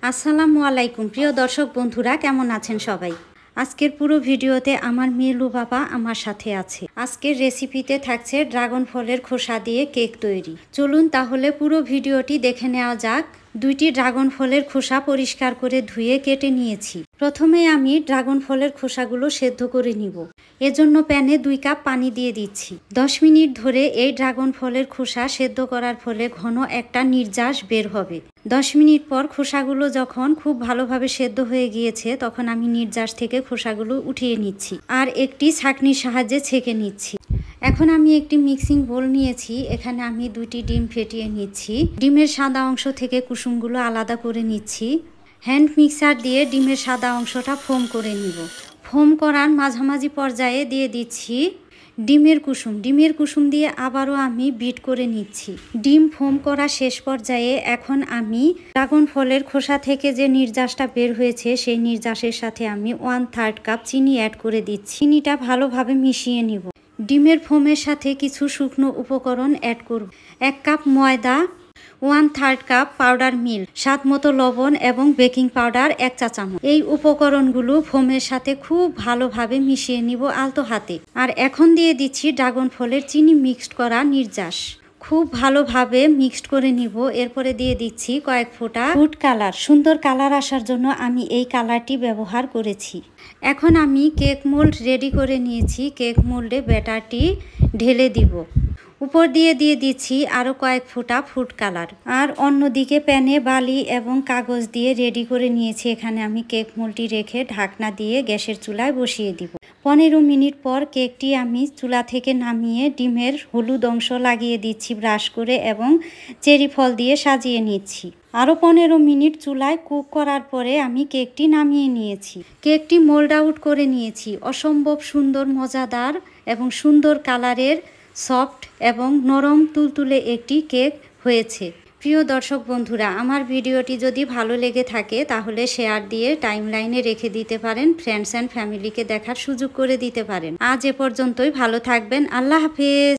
আসসালামু আলাইকুম প্রিয় দর্শক বন্ধুরা, কেমন আছেন সবাই? আজকের পুরো ভিডিওতে আমার মেয়ে লুবাবা আমার সাথে আছে। আজকের রেসিপিতে থাকছে ড্রাগন ফলের খোসা দিয়ে কেক তৈরি। চলুন তাহলে পুরো ভিডিওটি দেখে নেওয়া যাক। দুইটি ড্রাগন ফলের খোসা পরিষ্কার করে ধুয়ে কেটে নিয়েছি। প্রথমে আমি ড্রাগন ফলের খোসাগুলো সেদ্ধ করে নিব। এজন্য প্যানে 2 কাপ পানি দিয়ে দিচ্ছি। 10 মিনিট ধরে এই ড্রাগন ফলের খোসা সেদ্ধ করার ফলে ঘন একটা নির্যাস বের হবে। 10 মিনিট পর খোসাগুলো যখন খুব ভালোভাবে সেদ্ধ হয়ে গিয়েছে, তখন আমি নির্যাস থেকে খোসাগুলো উঠিয়ে নিচ্ছি আর একটি ছাঁকনির সাহায্যে ছেঁকে নিচ্ছি। এখন আমি একটি মিক্সিং বোল নিয়েছি। এখানে আমি 2টি ডিম ফেটিয়ে নিচ্ছি। ডিমের সাদা অংশ থেকে কুসুমগুলো আলাদা করে নিচ্ছি। হ্যান্ড মিক্সার দিয়ে ডিমের সাদা অংশটা ফোম করে নিব। ফোম করার মাঝামাঝি পর্যায়ে দিয়ে দিচ্ছি ডিমের কুসুম। ডিমের কুসুম দিয়ে আবারও আমি বিট করে নিচ্ছি। ডিম ফোম করা শেষ পর্যায়ে এখন আমি ড্রাগন ফলের খোসা থেকে যে নির্যাসটা বের হয়েছে, সেই নির্যাসের সাথে আমি 1/3 কাপ চিনি অ্যাড করে দিচ্ছি। চিনিটা ভালোভাবে মিশিয়ে নিব। ডিমের ফোমের সাথে কিছু শুকনো উপকরণ অ্যাড করব। 1 কাপ ময়দা, 1/3 কাপ পাউডার মিল্ক, স্বাদ মতো লবণ এবং বেকিং পাউডার 1 চা চামচ। এই উপকরণগুলো ফোমের সাথে খুব ভালোভাবে মিশিয়ে নিব আলতো হাতে। আর এখন দিয়ে দিচ্ছি ড্রাগন ফলের চিনি মিক্সড করা নির্যাস। খুব ভালোভাবে মিক্সড করে নিব। এরপরে দিয়ে দিচ্ছি কয়েক ফোঁটা ফুড কালার। সুন্দর কালার আসার জন্য আমি এই কালারটি ব্যবহার করেছি। এখন আমি কেক মোল্ড রেডি করে নিয়েছি। কেক মোল্ডে ব্যাটারটি ঢেলে দিব। উপর দিয়ে দিচ্ছি আরও কয়েক ফোঁটা ফুড কালার। আর অন্যদিকে প্যানে বালি এবং কাগজ দিয়ে রেডি করে নিয়েছি। এখানে আমি কেক মোল্ডটি রেখে ঢাকনা দিয়ে গ্যাসের চুলায় বসিয়ে দিব। 15 মিনিট পর কেকটি আমি চুলা থেকে নামিয়ে ডিমের হলুদ অংশ লাগিয়ে দিচ্ছি ব্রাশ করে এবং চেরি ফল দিয়ে সাজিয়ে নিচ্ছি। আরও 15 মিনিট চুলায় কুক করার পরে আমি কেকটি নামিয়ে নিয়েছি। কেকটি মোল্ড আউট করে নিয়েছি। অসম্ভব সুন্দর, মজাদার এবং সুন্দর কালারের, সফট এবং নরম তুলতুলে একটি কেক হয়েছে। প্রিয় দর্শক বন্ধুরা, আমার ভিডিওটি যদি ভালো লেগে থাকে তাহলে শেয়ার দিয়ে টাইমলাইনে রেখে দিতে পারেন। ফ্রেন্ডস অ্যান্ড ফ্যামিলিকে দেখার সুযোগ করে দিতে পারেন। আজ এ পর্যন্তই। ভালো থাকবেন। আল্লাহ হাফেজ।